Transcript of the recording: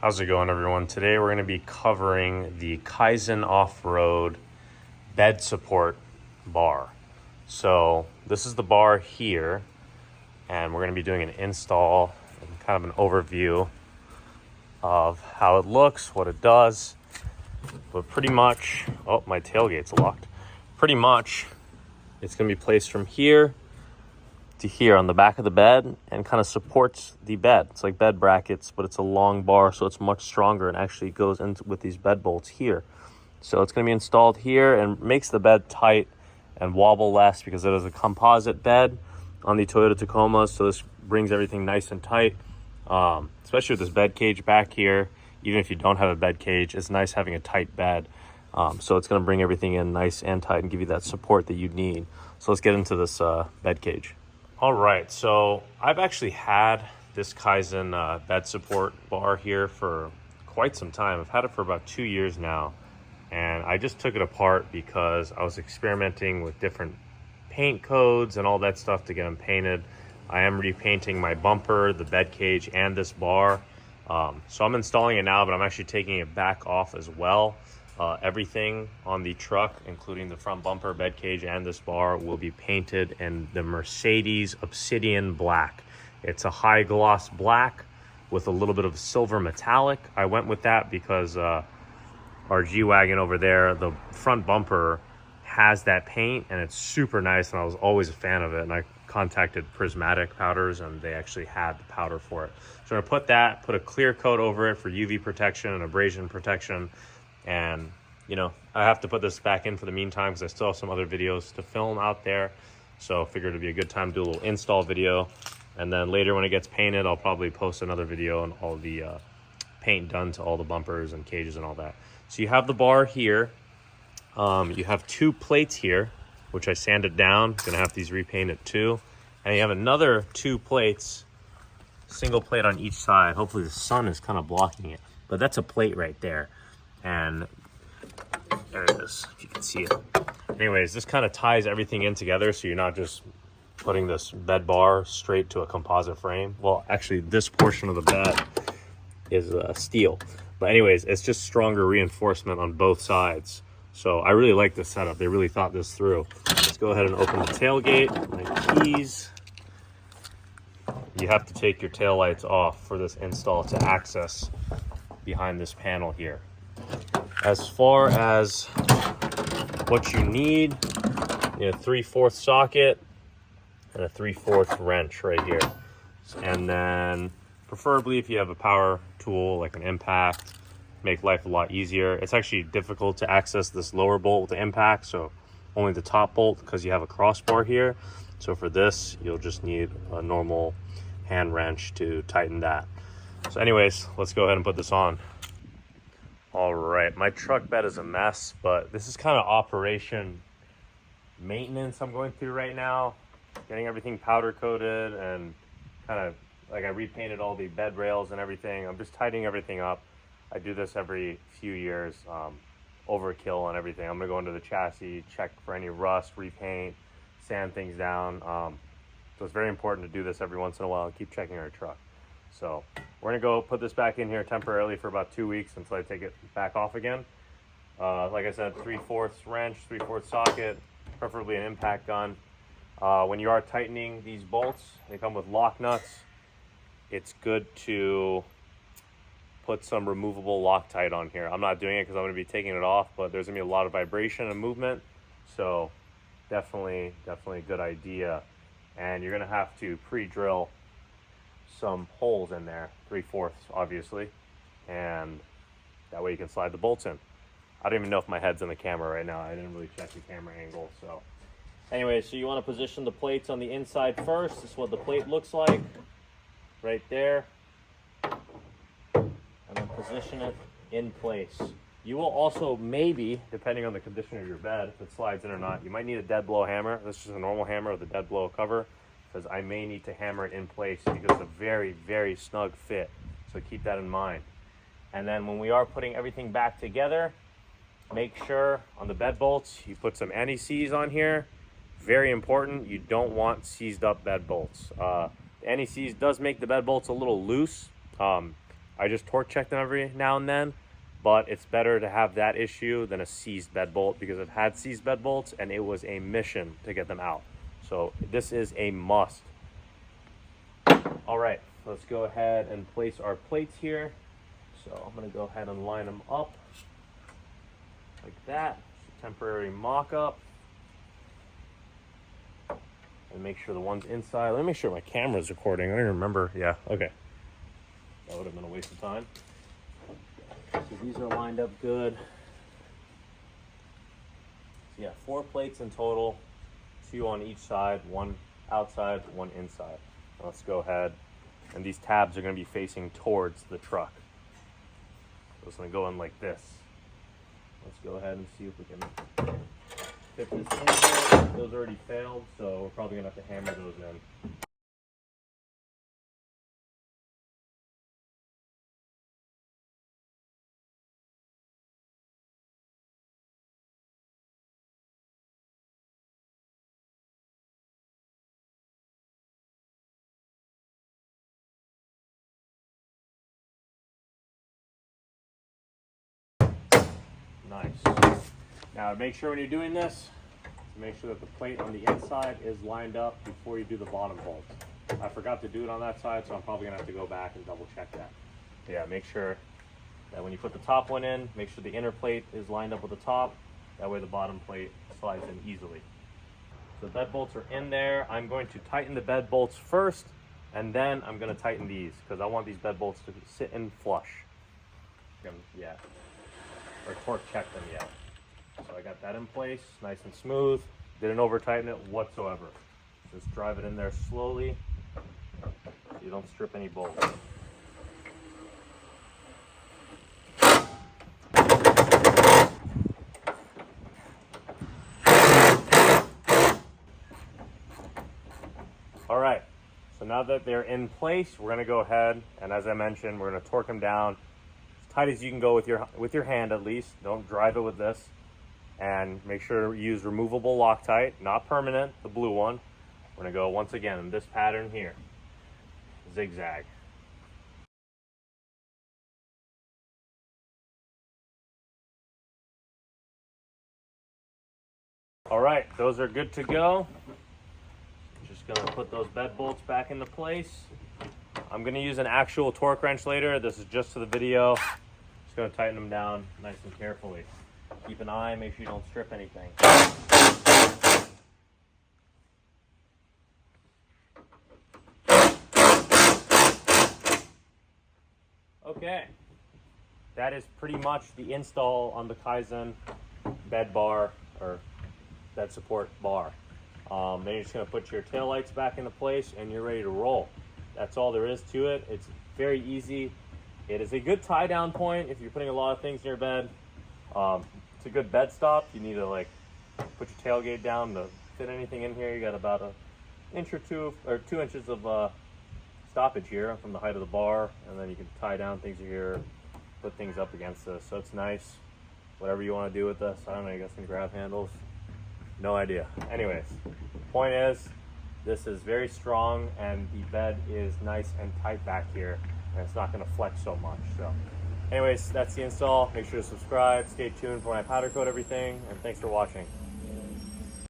How's it going, everyone? Today we're going to be covering the Kaizen off-road bed support bar. So this is the bar here, and we're going to be doing an install and kind of an overview of how it looks, what it does. But pretty much, oh, my tailgate's locked. Pretty much, it's going to be placed from here to here on the back of the bed and kind of supports the bed. It's like bed brackets, but it's a long bar, so it's much stronger and actually goes into with these bed bolts here. So it's going to be installed here and makes the bed tight and wobble less because it is a composite bed on the Toyota Tacoma. So this brings everything nice and tight, especially with this bed cage back here. Even if you don't have a bed cage, it's nice having a tight bed. So it's going to bring everything in nice and tight and give you that support that you need. So let's get into this bed cage. All right, so I've actually had this Kaizen bed support bar here for quite some time. I've had it for about 2 years now, and I just took it apart because I was experimenting with different paint codes and all that stuff to get them painted. I am repainting my bumper, the bed cage, and this bar. So I'm installing it now, but I'm actually taking it back off as well. Everything on the truck, including the front bumper, bed cage, and this bar, will be painted in the Mercedes Obsidian Black. It's a high gloss black with a little bit of silver metallic. I went with that because our G-Wagon over there, the front bumper has that paint, and it's super nice, and I was always a fan of it. And I contacted Prismatic Powders, and they actually had the powder for it. So I'm gonna put a clear coat over it for UV protection and abrasion protection. And, you know, I have to put this back in for the meantime because I still have some other videos to film out there. So I figured it'd be a good time to do a little install video. And then later when it gets painted, I'll probably post another video on all the paint done to all the bumpers and cages and all that. So you have the bar here. You have 2 plates here, which I sanded down. Gonna have these repainted too. And you have another 2 plates, single plate on each side. Hopefully the sun is kind of blocking it, but that's a plate right there. And there it is, if you can see it. Anyways, this kind of ties everything in together, so you're not just putting this bed bar straight to a composite frame. Well, actually, this portion of the bed is steel. But anyways, it's just stronger reinforcement on both sides. So I really like this setup. They really thought this through. Let's go ahead and open the tailgate. My keys. You have to take your tail lights off for this install to access behind this panel here. As far as what you need, you have a 3/4 socket and a 3/4 wrench right here. And then preferably if you have a power tool like an impact, make life a lot easier. It's actually difficult to access this lower bolt with the impact, so only the top bolt because you have a crossbar here. So for this, you'll just need a normal hand wrench to tighten that. So anyways, let's go ahead and put this on. All right, my truck bed is a mess, but this is kind of operation maintenance I'm going through right now. Getting everything powder coated and kind of like I repainted all the bed rails and everything. I'm just tightening everything up. I do this every few years, overkill on everything. I'm gonna go into the chassis, check for any rust, repaint, sand things down. So it's very important to do this every once in a while and keep checking our truck. So we're gonna go put this back in here temporarily for about 2 weeks until I take it back off again. Like I said, 3/4 wrench, 3/4 socket, preferably an impact gun. When you are tightening these bolts, they come with lock nuts. It's good to put some removable Loctite on here. I'm not doing it because I'm gonna be taking it off, but there's gonna be a lot of vibration and movement. So definitely a good idea. And you're gonna have to pre-drill some holes in there, 3/4 obviously, and that way you can slide the bolts in. I don't even know if my head's in the camera right now. I didn't really check the camera angle. So anyway, so you want to position the plates on the inside first. This is what the plate looks like right there, and then position it in place. You will also maybe, depending on the condition of your bed, if it slides in or not, you might need a dead blow hammer. This is a normal hammer with a dead blow cover, because I may need to hammer it in place because it's a very, very snug fit. So keep that in mind. And then when we are putting everything back together, make sure on the bed bolts, you put some anti-seize on here. Very important, you don't want seized up bed bolts. The anti-seize does make the bed bolts a little loose. I just torque check them every now and then, but it's better to have that issue than a seized bed bolt, because I've had seized bed bolts and it was a mission to get them out. So this is a must. All right, let's go ahead and place our plates here. So I'm gonna go ahead and line them up like that. It's a temporary mock-up. And make sure the one's inside. Let me make sure my camera's recording. I don't even remember. Yeah, okay. That would have been a waste of time. So these are lined up good. So yeah, 4 plates in total, 2 on each side, 1 outside, 1 inside. Now let's go ahead. And these tabs are going to be facing towards the truck. So it's going to go in like this. Let's go ahead and see if we can fit this in there. Those already failed, so we're probably going to have to hammer those in. Nice. Now make sure when you're doing this, make sure that the plate on the inside is lined up before you do the bottom bolt. I forgot to do it on that side, so I'm probably gonna have to go back and double check that. Yeah, make sure that when you put the top one in, make sure the inner plate is lined up with the top. That way the bottom plate slides in easily. So the bed bolts are in there. I'm going to tighten the bed bolts first, and then I'm gonna tighten these, because I want these bed bolts to sit in flush. Yeah. Or torque check them yet. So I got that in place, nice and smooth. Didn't over tighten it whatsoever. Just drive it in there slowly so you don't strip any bolts. All right, so now that they're in place, we're gonna go ahead, and as I mentioned, we're gonna torque them down tight as you can go with your hand at least. Don't drive it with this. And make sure to use removable Loctite, not permanent, the blue one. We're gonna go once again in this pattern here. Zigzag. All right, those are good to go. Just gonna put those bed bolts back into place. I'm gonna use an actual torque wrench later. This is just for the video. Just gonna tighten them down nice and carefully. Keep an eye, make sure you don't strip anything. Okay, that is pretty much the install on the Kaizen bed bar, or bed support bar. Then you're just gonna put your tail lights back into place and you're ready to roll. That's all there is to it. It's very easy. It is a good tie down point if you're putting a lot of things in your bed. It's a good bed stop. You need to like put your tailgate down to fit anything in here. You got about an inch or 2 inches of stoppage here from the height of the bar, and then you can tie down things here, put things up against this. So it's nice. Whatever you want to do with this. I don't know, you got some grab handles. No idea. Anyways, point is, this is very strong and the bed is nice and tight back here, and it's not going to flex so much. So anyways, that's the install. Make sure to subscribe, stay tuned for when I powder coat everything, and thanks for watching.